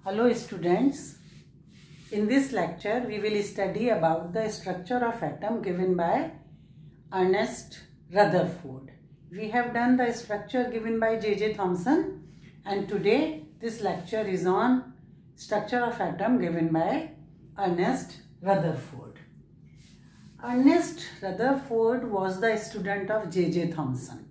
Hello students, in this lecture we will study about the structure of atom given by Ernest Rutherford. We have done the structure given by J.J. Thomson and today this lecture is on structure of atom given by Ernest Rutherford. Ernest Rutherford was the student of J.J. Thomson.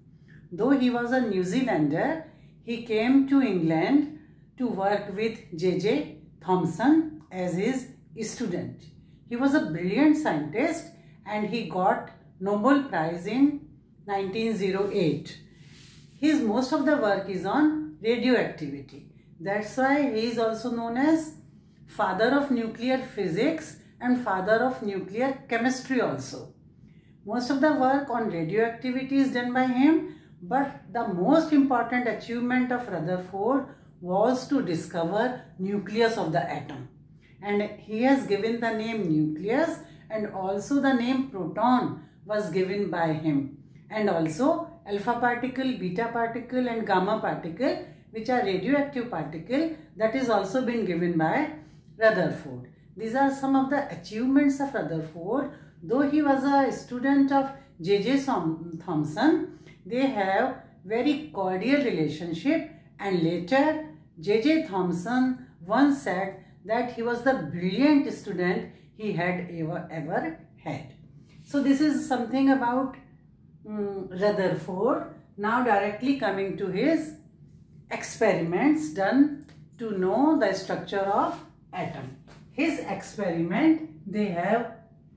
Though he was a New Zealander, he came to England to work with J.J. Thomson as his student. He was a brilliant scientist and he got Nobel Prize in 1908. Most of the work is on radioactivity. That's why he is also known as father of nuclear physics and father of nuclear chemistry also. Most of the work on radioactivity is done by him, but the most important achievement of Rutherford was to discover nucleus of the atom, and he has given the name nucleus, and also the name proton was given by him, and also alpha particle, beta particle and gamma particle, which are radioactive particle, that is also been given by Rutherford. These are some of the achievements of Rutherford. Though he was a student of J.J. Thomson, they have very cordial relationship, and later J.J. Thomson once said that he was the brilliant student he had ever had. So this is something about Rutherford. Now directly coming to his experiments done to know the structure of atom. His experiment, they have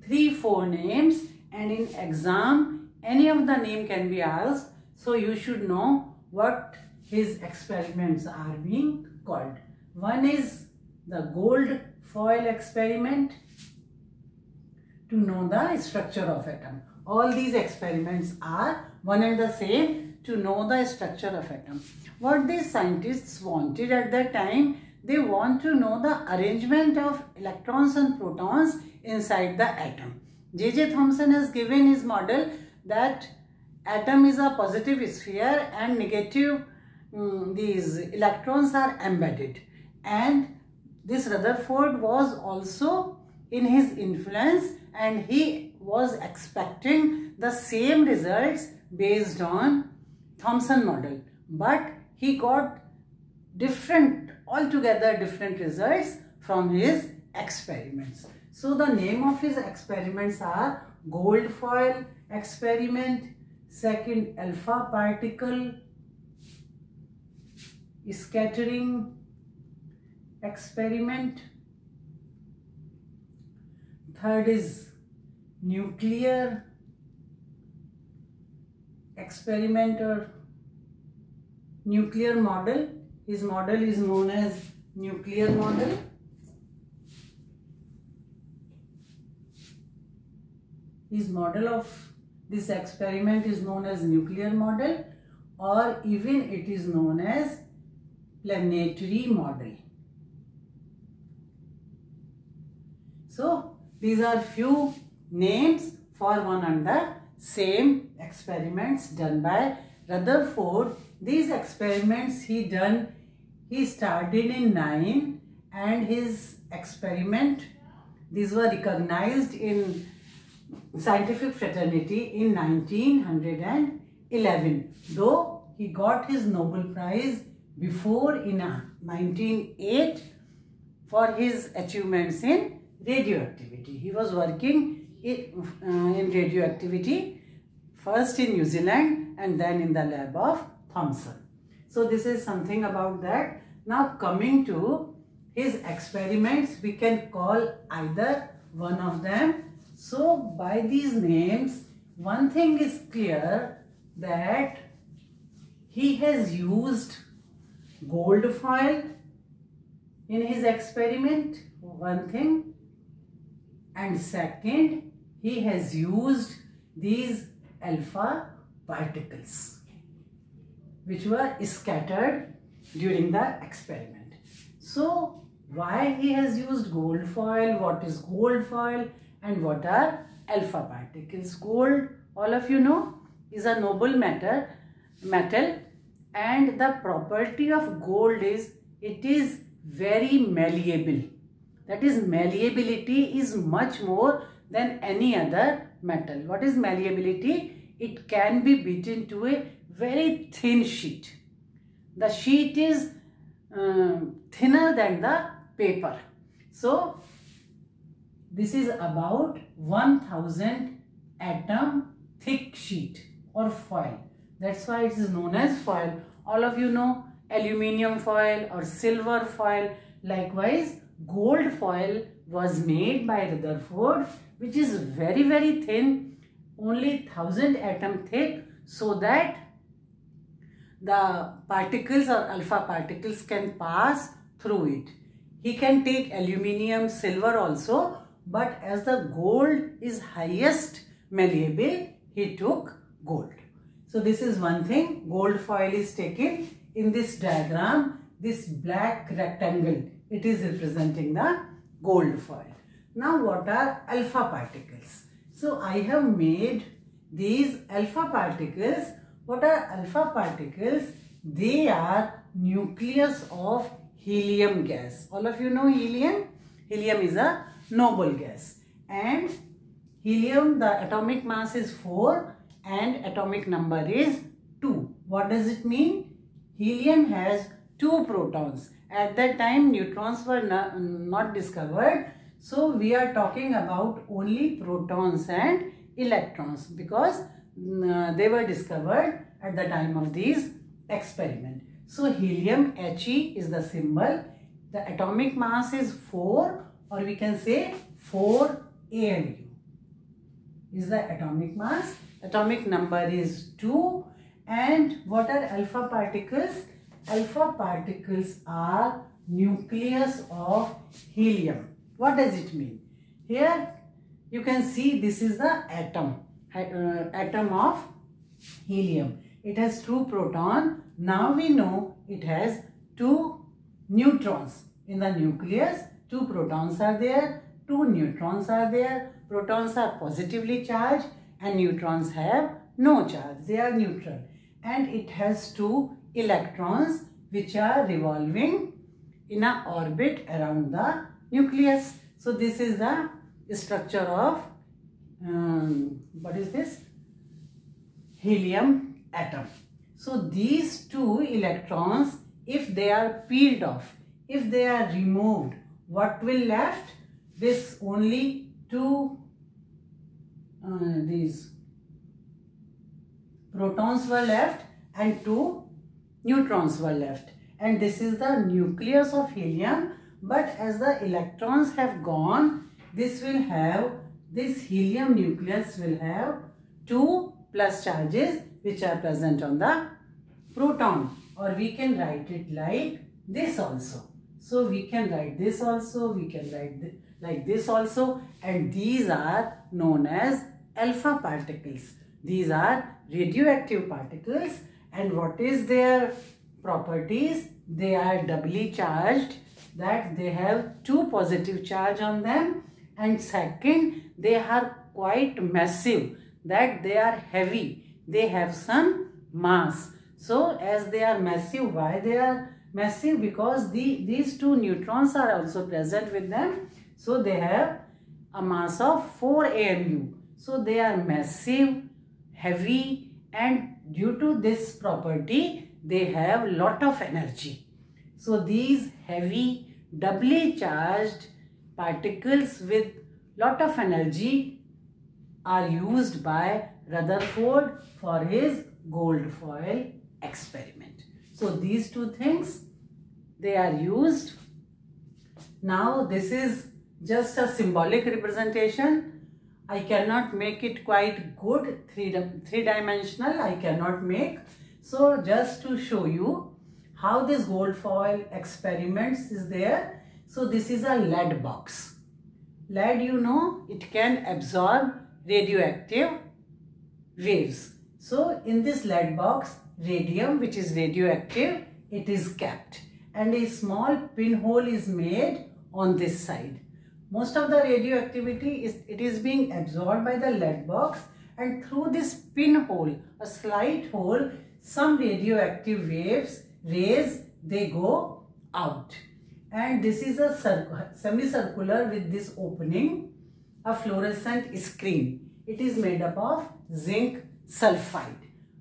3-4 names, and in exam any of the name can be asked, so you should know what his experiments are being called. One is the gold foil experiment to know the structure of atom. All these experiments are one and the same to know the structure of atom. What these scientists wanted at that time, they want to know the arrangement of electrons and protons inside the atom. J.J. Thomson has given his model that atom is a positive sphere and negative these electrons are embedded, and this Rutherford was also in his influence, and he was expecting the same results based on Thomson model, but he got altogether different results from his experiments. So the name of his experiments are gold foil experiment, second alpha particle scattering experiment, third is nuclear experiment or nuclear model. His model is known as nuclear model. His model of this experiment is known as nuclear model, or even it is known as planetary model. So these are few names for one and the same experiments done by Rutherford. These experiments he started in 9, and his experiment, these were recognized in scientific fraternity in 1911. Though he got his Nobel Prize before in 1908 for his achievements in radioactivity. He was working in radioactivity first in New Zealand and then in the lab of Thomson. So this is something about that. Now coming to his experiments, we can call either one of them. So by these names, one thing is clear, that he has used gold foil in his experiment, one thing, and second, he has used these alpha particles which were scattered during the experiment. So why he has used gold foil, what is gold foil, and what are alpha particles? Gold, all of you know, is a noble metal, and the property of gold is it is very malleable. That is, malleability is much more than any other metal. What is malleability? It can be beaten to a very thin sheet. The sheet is thinner than the paper. So this is about 1000 atom thick sheet or foil. That's why it is known as foil. All of you know aluminium foil or silver foil. Likewise, gold foil was made by Rutherford, which is very, very thin, only 1000 atom thick, so that the particles or alpha particles can pass through it. He can take aluminium, silver also, but as the gold is highest malleable, he took gold. So this is one thing. Gold foil is taken in this diagram. This black rectangle, it is representing the gold foil. Now what are alpha particles? So I have made these alpha particles. What are alpha particles? They are nucleus of helium gas. All of you know helium? Helium is a noble gas. And helium, the atomic mass is 4 and atomic number is 2. What does it mean? Helium has 2 protons. At that time, neutrons were not discovered. So we are talking about only protons and electrons, because they were discovered at the time of these experiments. So helium, He is the symbol. The atomic mass is 4, or we can say 4 AMU is the atomic mass. Atomic number is 2. And what are alpha particles? Alpha particles are nucleus of helium. What does it mean? Here you can see this is the atom of helium. It has 2 protons. Now we know it has 2 neutrons. In the nucleus, 2 protons are there, 2 neutrons are there. Protons are positively charged and neutrons have no charge. They are neutral. And it has 2 electrons which are revolving in an orbit around the nucleus. So this is the structure of what is this? Helium atom. So these 2 electrons, if they are peeled off, if they are removed, what will left? This only 2 these protons were left and 2 neutrons were left. And this is the nucleus of helium. But as the electrons have gone, this helium nucleus will have 2 plus charges which are present on the proton. Or we can write it like this also. So we can write this also, we can write like this also, and these are known as alpha particles. These are radioactive particles, and what is their properties? They are doubly charged, that they have 2 positive charge on them, and second, they are quite massive, that they are heavy, they have some mass. So as they are massive, why they are massive? Because these 2 neutrons are also present with them. So they have a mass of 4 AMU. So they are massive, heavy, and due to this property, they have lot of energy. So these heavy, doubly charged particles with lot of energy are used by Rutherford for his gold foil experiment. So these 2 things, they are used. Now this is just a symbolic representation. I cannot make it quite good, three-dimensional I cannot make. So just to show you how this gold foil experiments is there. So this is a lead box. Lead, you know, it can absorb radioactive waves. So in this lead box, radium, which is radioactive, it is kept, and a small pinhole is made on this side. Most of the radioactivity is being absorbed by the lead box, and through this pinhole, a slight hole, some radioactive rays, they go out. and this is a semicircular with this opening, a fluorescent screen. It is made up of zinc sulfide.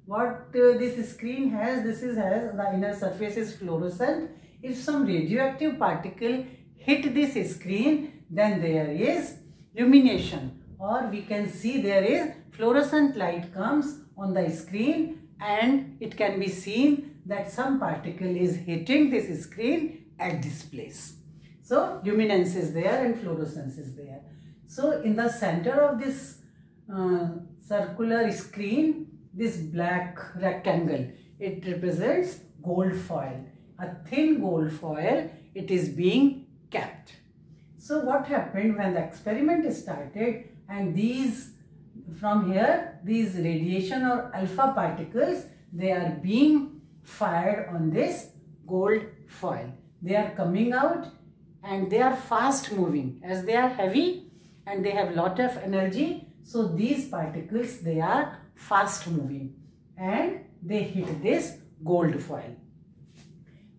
What this screen has, has the inner surface is fluorescent. If some radioactive particle hit this screen, then there is illumination, or we can see there is fluorescent light comes on the screen, and it can be seen that some particle is hitting this screen at this place. So luminance is there and fluorescence is there. So in the center of this circular screen, this black rectangle, it represents gold foil. A thin gold foil, it is being kept. So what happened when the experiment started, and these from here, these radiation or alpha particles, they are being fired on this gold foil. They are coming out and they are fast moving as they are heavy and they have lot of energy. So these particles, they are fast moving and they hit this gold foil.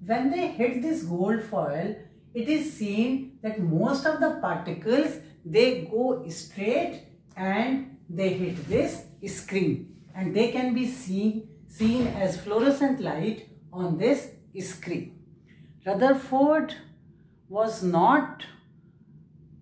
When they hit this gold foil, it is seen that most of the particles, they go straight and they hit this screen, and they can be seen as fluorescent light on this screen. Rutherford was not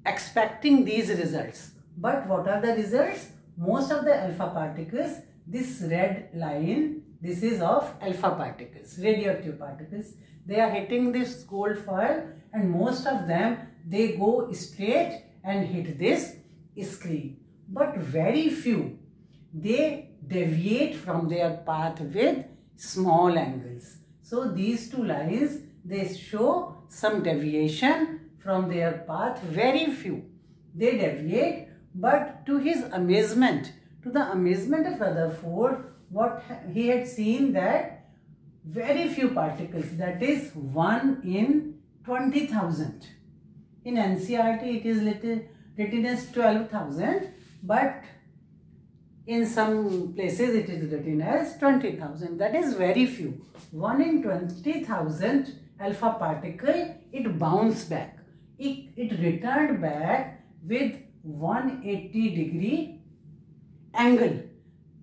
expecting these results, but what are the results? Most of the alpha particles, this red line, this is of alpha particles, radioactive particles. They are hitting this gold foil, and most of them, they go straight and hit this screen. But very few, they deviate from their path with small angles. So these two lines, they show some deviation from their path. Very few, they deviate, but to his amazement, to the amazement of Rutherford, what he had seen that very few particles, that is 1 in 20,000. In NCERT, it is written as 12,000, but in some places it is written as 20,000. That is very few. 1 in 20,000 alpha particle, it bounced back. It returned back with 180-degree angle.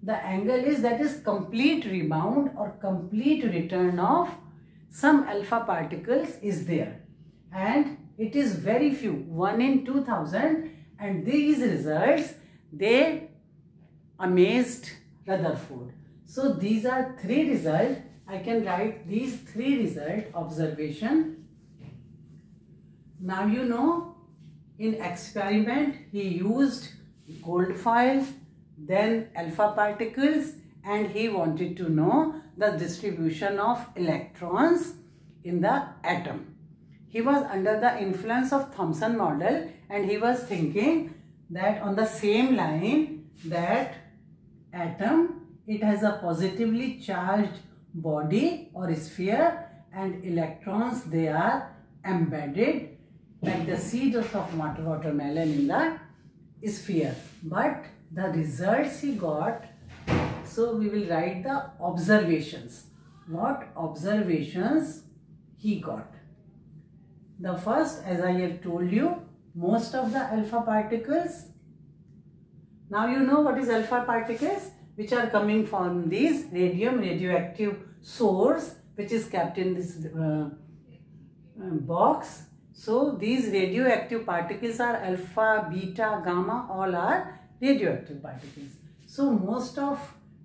The angle is, that is complete rebound or complete return of some alpha particles is there. And it is very few, 1 in 2,000, and these results, they amazed Rutherford. So these are 3 results. I can write these 3 result observation. Now you know, in experiment he used gold foil, then alpha particles, and he wanted to know the distribution of electrons in the atom. He was under the influence of Thomson model, and he was thinking that on the same line, that atom, it has a positively charged body or sphere, and electrons, they are embedded like the seeds of watermelon in the sphere. But the results he got, so we will write the observations. What observations he got? The first, as I have told you, most of the alpha particles. Now you know what is alpha particles, which are coming from these radioactive source, which is kept in this box. So these radioactive particles are alpha, beta, gamma, all are radioactive particles. So most of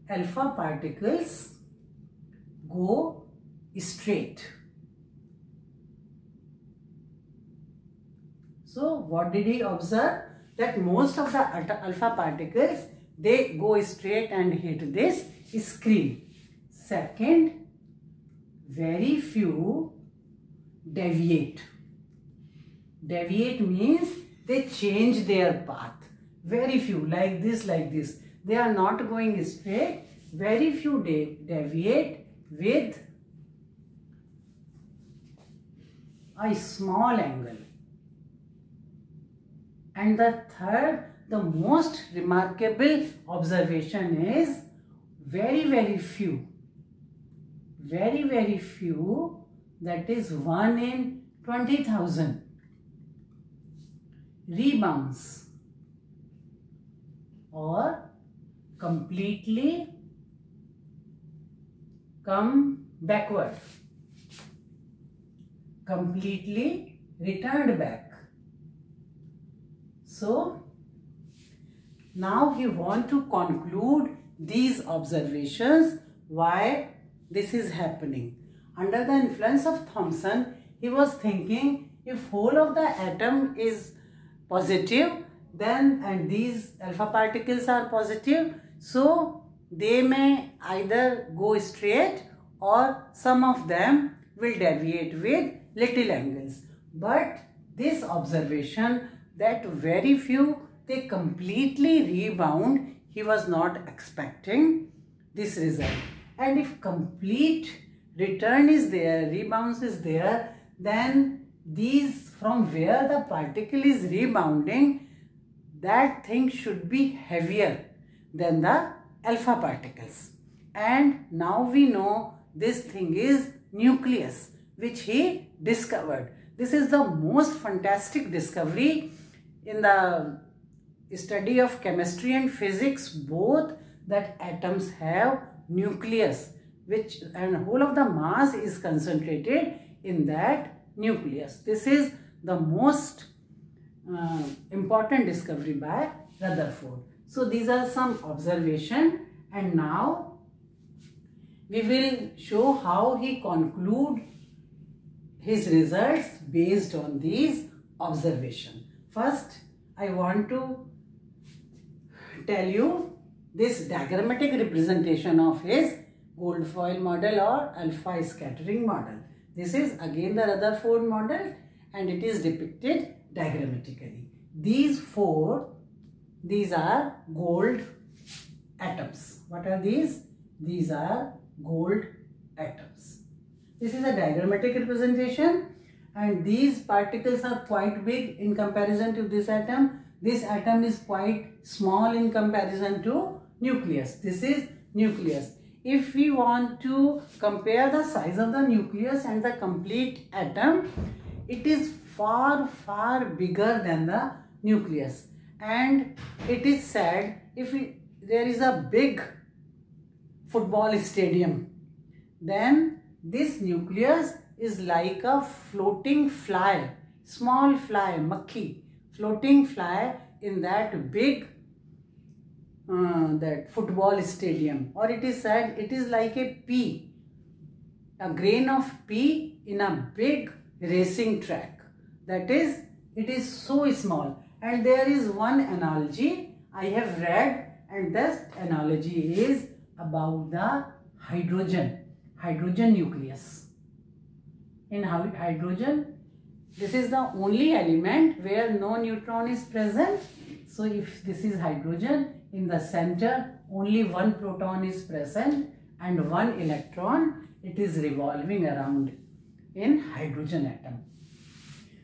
alpha particles go straight. So what did he observe? That most of the alpha particles, they go straight and hit this screen. Second, very few deviate. Deviate means they change their path. Very few, like this, like this. They are not going straight. Very few deviate with a small angle. And the third, the most remarkable observation is very few. Very few, that is 1 in 20,000 rebounds or completely come backward, completely returned back. So now he want to conclude these observations why this is happening. Under the influence of Thomson, he was thinking if whole of the atom is positive, then and these alpha particles are positive, so they may either go straight or some of them will deviate with little angles. But this observation that very few they completely rebound, he was not expecting this result. And if complete return is there, rebounds is there, then these from where the particle is rebounding, that thing should be heavier than the alpha particles. And now we know this thing is nucleus, which he discovered. This is the most fantastic discovery in the study of chemistry and physics, both, that atoms have nucleus, which and whole of the mass is concentrated in that nucleus. This is the most important discovery by Rutherford. So these are some observations, and now we will show how he conclude his results based on these observations. First, I want to tell you this diagrammatic representation of his gold foil model or alpha scattering model. This is again the Rutherford model and it is depicted diagrammatically. These are gold atoms. What are these? These are gold atoms. This is a diagrammatic representation, and these particles are quite big in comparison to this atom. This atom is quite small in comparison to nucleus. This is nucleus. If we want to compare the size of the nucleus and the complete atom, it is far bigger than the nucleus. And it is said, if there is a big football stadium, then this nucleus is like a floating fly, small fly, makhi, floating fly in that big that football stadium. Or it is said it is like a pea, a grain of pea in a big racing track. That is, it is so small. And there is one analogy I have read, and that analogy is about the hydrogen nucleus. In hydrogen, this is the only element where no neutron is present. So if this is hydrogen, in the center only one proton is present and one electron, it is revolving around in hydrogen atom.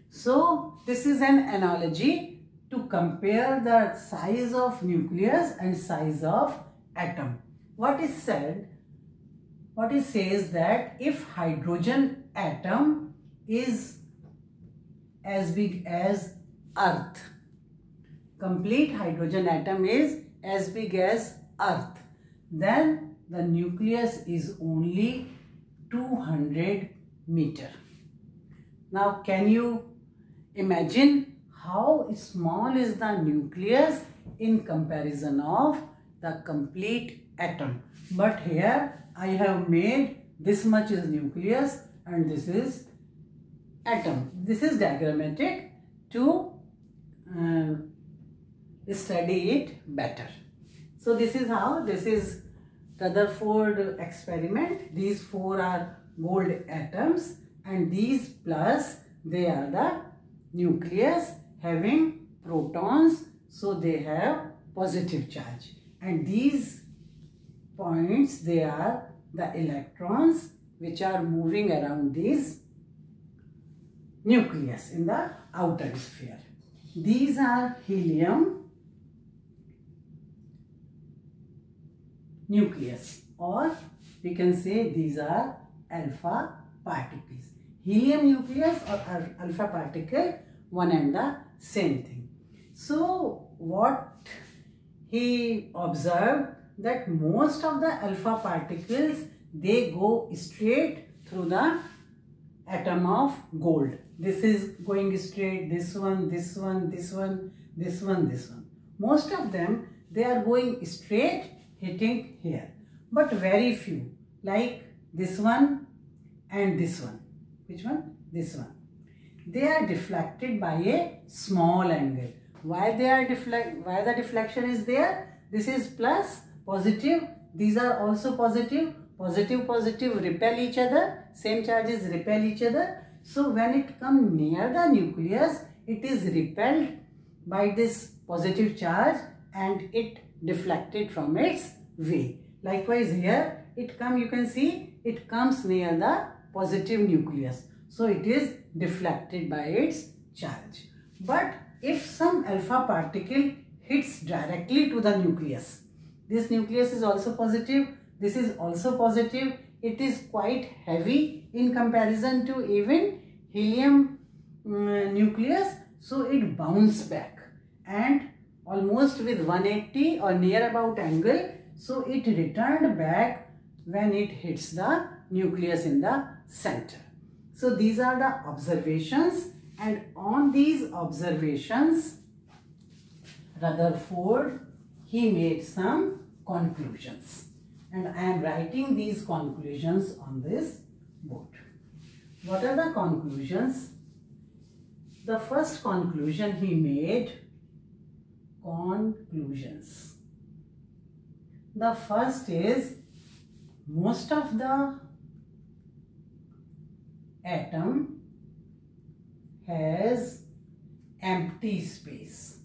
So this is an analogy to compare the size of nucleus and size of atom. What is said? What it says that if hydrogen atom is as big as Earth, complete hydrogen atom is as big as Earth, then the nucleus is only 200 meter. Now can you imagine how small is the nucleus in comparison of the complete atom? But here I have made this much is nucleus and this is atom. This is diagrammatic to study it better. So this is how, this is Rutherford experiment. These four are gold atoms and these plus they are the nucleus having protons, so they have positive charge, and these points they are the electrons which are moving around this nucleus in the outer sphere. These are helium nucleus, or we can say these are alpha particles. helium nucleus or alpha particle, one and the same thing. So what he observed, that most of the alpha particles, they go straight through the atom of gold. This is going straight, this one, this one, this one, this one, this one. Most of them, they are going straight, hitting here. But very few, like this one and this one. Which one? This one. They are deflected by a small angle. Why the deflection is there? This is plus, positive. These are also positive. Positive, positive repel each other. Same charges repel each other. So when it comes near the nucleus, it is repelled by this positive charge and it deflected from its way. Likewise here, you can see it comes near the positive nucleus. So it is deflected by its charge. But if some alpha particle hits directly to the nucleus, this nucleus is also positive, this is also positive, it is quite heavy in comparison to even helium nucleus, so it bounces back and almost with 180 or near about angle, so it returned back when it hits the nucleus in the center. So these are the observations, and on these observations Rutherford, he made some conclusions, and I am writing these conclusions on this board. What are the conclusions? The first conclusion he made, conclusions. The first is, most of the atom has empty space.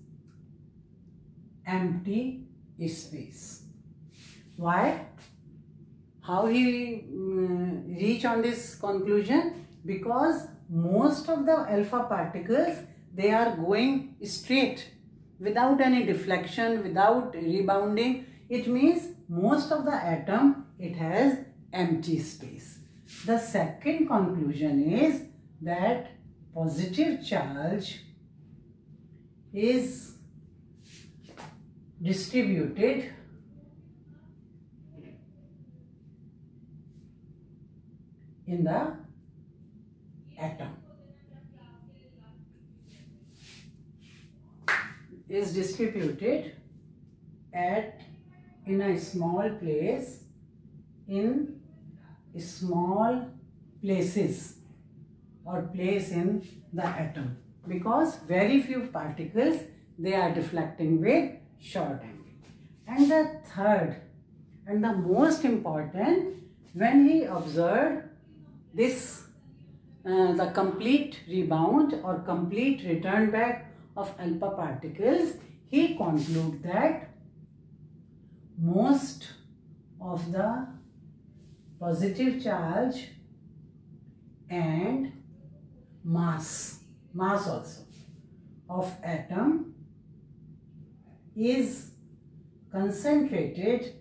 Empty space. Why? How he reach on this conclusion? Because most of the alpha particles, they are going straight without any deflection, without rebounding. It means most of the atom, it has empty space. The second conclusion is that positive charge is distributed in the atom. Is distributed in a small place, in small places or place in the atom, because very few particles, they are deflecting with short angle. And the third and the most important, when he observed this the complete rebound or complete return back of alpha particles, he concluded that most of the positive charge and mass also of atom is concentrated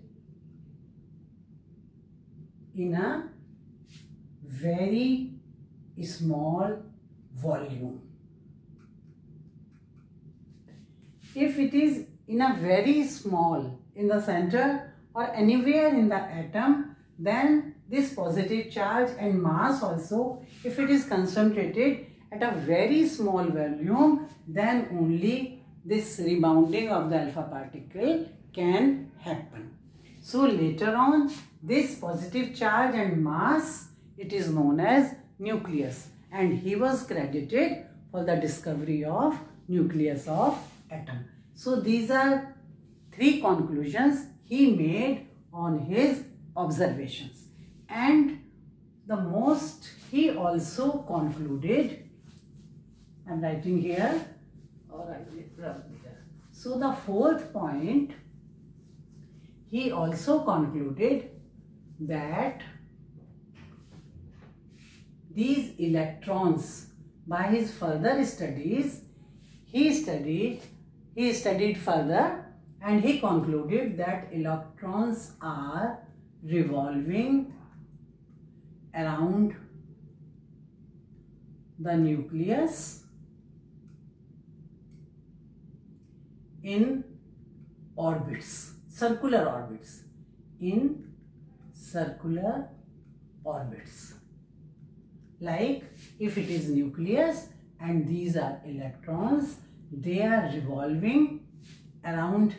in a very small volume. If it is in a very small, in the center or anywhere in the atom, then this positive charge and mass also, if it is concentrated at a very small volume, then only this rebounding of the alpha particle can happen. So later on, this positive charge and mass, it is known as nucleus, and he was credited for the discovery of nucleus of atom. So these are three conclusions he made on his observations. And the most, he also concluded, I am writing here, or I will rub here. So the fourth point, he also concluded that these electrons, by his further studies, he studied further, and he concluded that electrons are revolving around the nucleus in orbits, circular orbits, in circular orbits. Like if it is nucleus and these are electrons, they are revolving around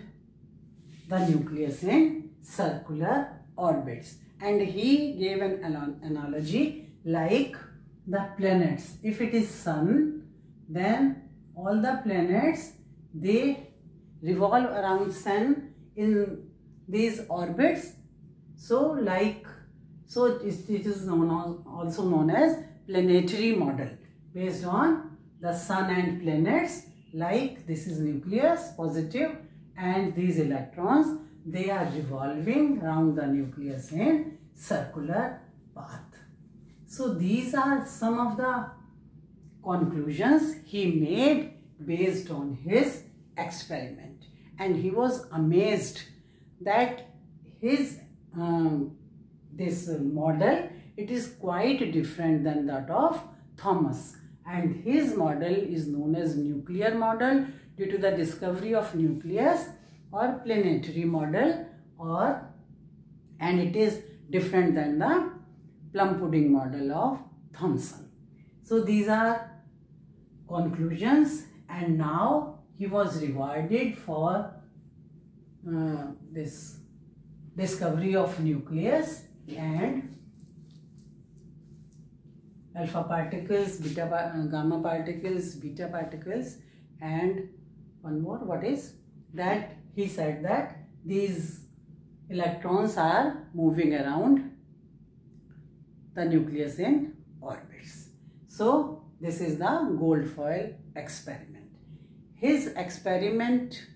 the nucleus in circular orbits. And he gave an analogy like the planets. If it is sun, then all the planets, they revolve around sun in these orbits. So it is also known as planetary model, based on the sun and planets. Like this is nucleus, positive, and these electrons, they are revolving around the nucleus in circular path. So these are some of the conclusions he made based on his experiment, and he was amazed that his this model, it is quite different than that of Thomas, and his model is known as nuclear model due to the discovery of nucleus, or planetary model, and it is different than the plum pudding model of Thomson. So these are conclusions, and now he was rewarded for this discovery of nucleus and alpha particles, gamma particles, beta particles, and one more, what is that? He said that these electrons are moving around the nucleus in orbits. So this is the gold foil experiment. His experiment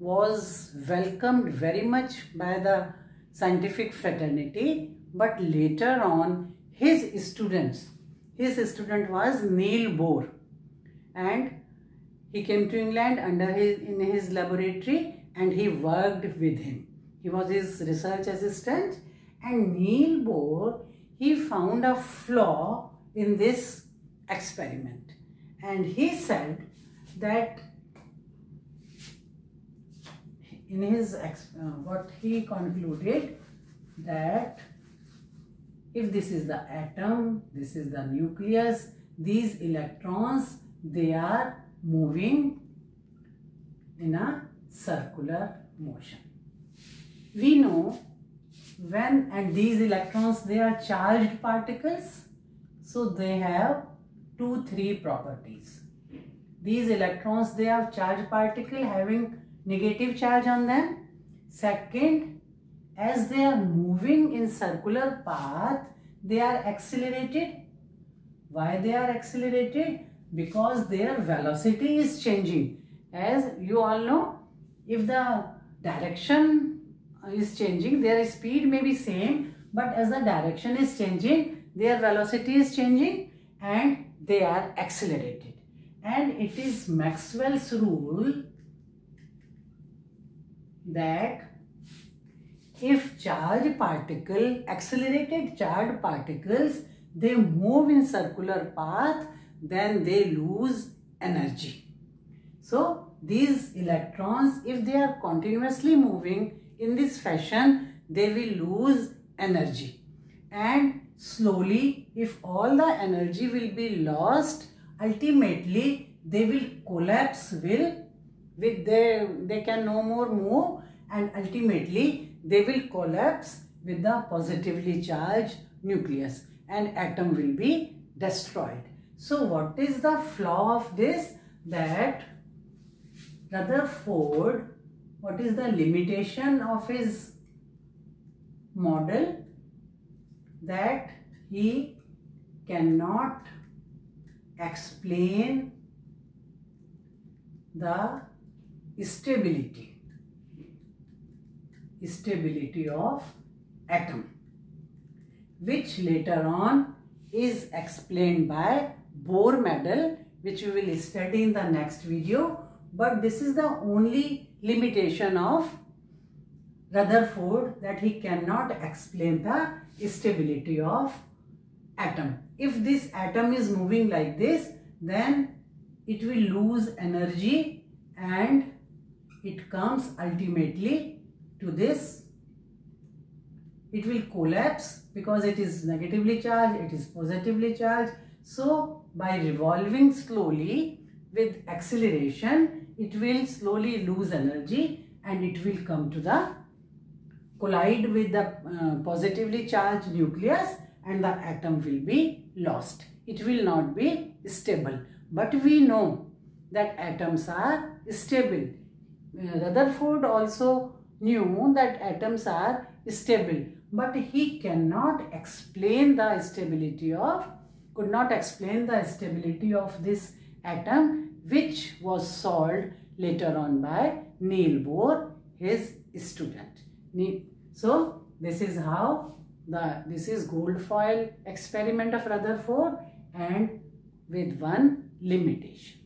was welcomed very much by the scientific fraternity, but later on his student was Niels Bohr, and he came to England in his laboratory, and he worked with him. He was his research assistant, and Niels Bohr, he found a flaw in this experiment, and he said that in his what he concluded, that if this is the atom, this is the nucleus, these electrons, they are moving in a circular motion. We know and these electrons, they are charged particles, so they have 3 properties. These electrons, they have charged particle having negative charge on them. Second, as they are moving in circular path, they are accelerated. Why they are accelerated? Because their velocity is changing. As you all know, if the direction is changing, their speed may be same, but as the direction is changing, their velocity is changing and they are accelerated. And it is Maxwell's rule that if accelerated charged particles, they move in circular path, then they lose energy. So these electrons, if they are continuously moving in this fashion, they will lose energy. And slowly, if all the energy will be lost, ultimately they will collapse they can no more move, and ultimately they will collapse with the positively charged nucleus, and atom will be destroyed. So what is the flaw of this? That Rutherford, what is the limitation of his model? That he cannot explain the stability of atom, which later on is explained by Bohr model, which we will study in the next video. But this is the only limitation of Rutherford, that he cannot explain the stability of atom. if this atom is moving like this, then it will lose energy and it comes ultimately to this. It will collapse because it is negatively charged, it is positively charged. So by revolving slowly with acceleration, it will slowly lose energy and it will come to the collide with the positively charged nucleus, and the atom will be lost. It will not be stable. But we know that atoms are stable. Rutherford also knew that atoms are stable, but he cannot explain the stability of, could not explain the stability of this atom, which was solved later on by Niels Bohr, his student. So this is how this is gold foil experiment of Rutherford, and with one limitation.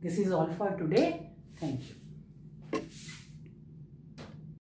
This is all for today. Thank you.